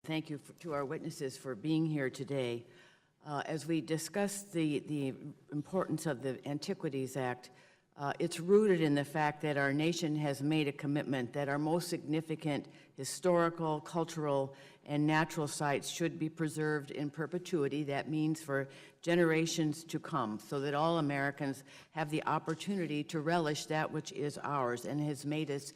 Thank you to our witnesses for being here today. As we discuss the importance of the Antiquities Act, it's rooted in the fact that our nation has made a commitment that our most significant historical, cultural, and natural sites should be preserved in perpetuity. That means for generations to come, so that all Americans have the opportunity to relish that which is ours and has made us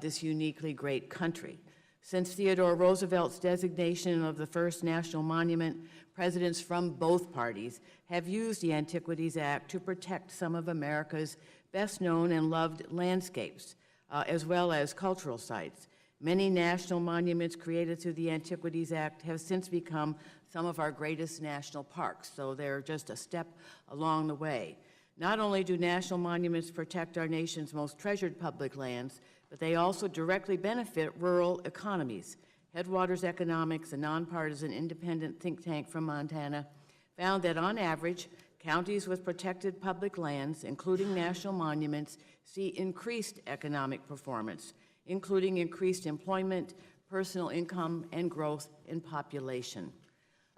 this uniquely great country. Since Theodore Roosevelt's designation of the first national monument, presidents from both parties have used the Antiquities Act to protect some of America's best known and loved landscapes, as well as cultural sites. Many national monuments created through the Antiquities Act have since become some of our greatest national parks, so they're just a step along the way. Not only do national monuments protect our nation's most treasured public lands, but they also directly benefit rural economies. Headwaters Economics, a nonpartisan independent think tank from Montana, found that on average, counties with protected public lands, including national monuments, see increased economic performance, including increased employment, personal income, and growth in population.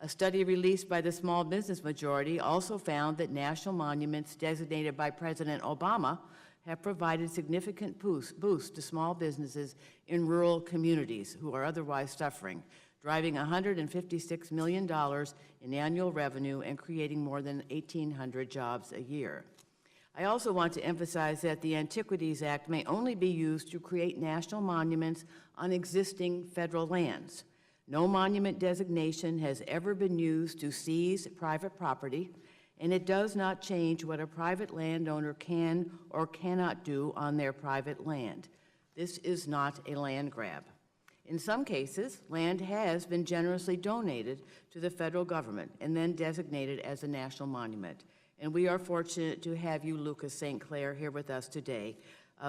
A study released by the Small Business Majority also found that national monuments designated by President Obama have provided significant boost to small businesses in rural communities who are otherwise suffering, driving $156 million in annual revenue and creating more than 1,800 jobs a year. I also want to emphasize that the Antiquities Act may only be used to create national monuments on existing federal lands. No monument designation has ever been used to seize private property, and it does not change what a private landowner can or cannot do on their private land. This is not a land grab. In some cases, land has been generously donated to the federal government and then designated as a national monument. And we are fortunate to have you, Lucas St. Clair, here with us today,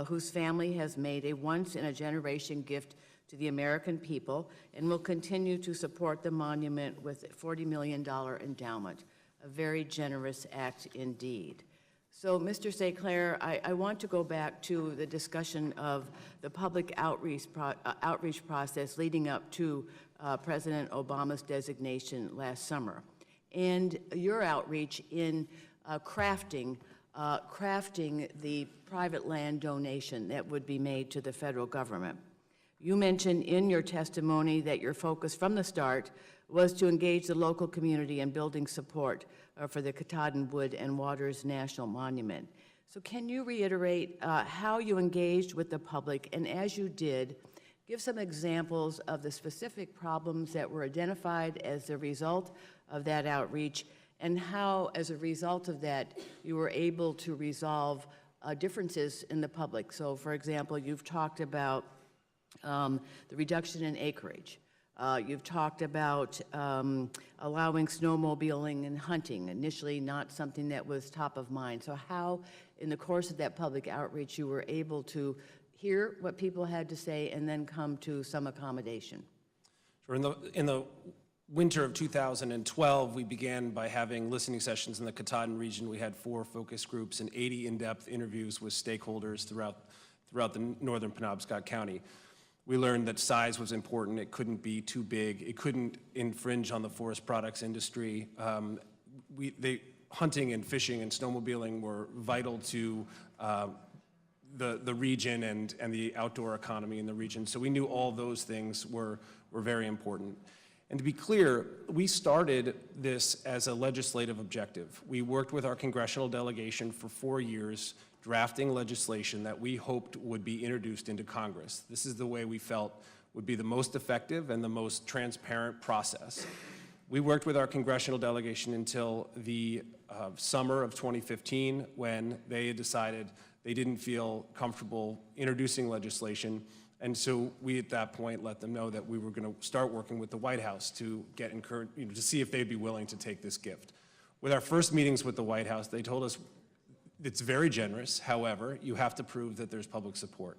whose family has made a once-in-a-generation gift to the American people and will continue to support the monument with a $40 million endowment. A very generous act indeed. So, Mr. St. Clair, I want to go back to the discussion of the public outreach process leading up to President Obama's designation last summer, and your outreach in crafting the private land donation that would be made to the federal government. You mentioned in your testimony that your focus from the start was to engage the local community in building support for the Katahdin Wood and Waters National Monument. So can you reiterate how you engaged with the public, and as you did, give some examples of the specific problems that were identified as a result of that outreach, and how, as a result of that, you were able to resolve differences in the public. So, for example, you've talked about the reduction in acreage. You've talked about allowing snowmobiling and hunting, initially not something that was top of mind. So how, in the course of that public outreach, you were able to hear what people had to say and then come to some accommodation? Sure. In the winter of 2012, we began by having listening sessions in the Katahdin region. We had 4 focus groups and 80 in-depth interviews with stakeholders throughout the northern Penobscot County. We learned that size was important. It couldn't be too big. It couldn't infringe on the forest products industry. Hunting and fishing and snowmobiling were vital to the region and the outdoor economy in the region. So we knew all those things were very important. And to be clear, we started this as a legislative objective. We worked with our congressional delegation for 4 years drafting legislation that we hoped would be introduced into Congress. This is the way we felt would be the most effective and the most transparent process. We worked with our congressional delegation until the summer of 2015, when they decided they didn't feel comfortable introducing legislation. And so we, at that point, let them know that we were going to start working with the White House to get encouraged, to see if they'd be willing to take this gift. With our first meetings with the White House, they told us, it's very generous. However, you have to prove that there's public support.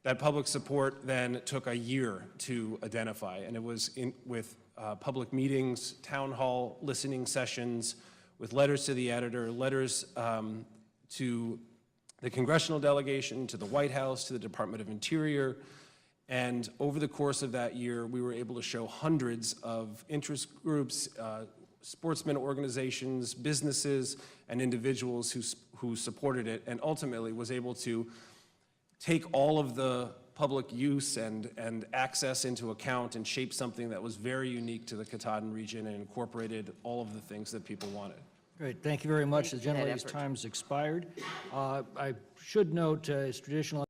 That public support then took a year to identify, and it was with public meetings, town hall listening sessions, with letters to the editor, letters to the congressional delegation, to the White House, to the Department of Interior, And over the course of that year, we were able to show hundreds of interest groups, sportsmen organizations, businesses, and individuals who supported it, and ultimately was able to take all of the public use and access into account and shape something that was very unique to the Katahdin region and incorporated all of the things that people wanted. Great, thank you very much. The Thank you for that gentlelady's effort. time's expired. I should note, as traditional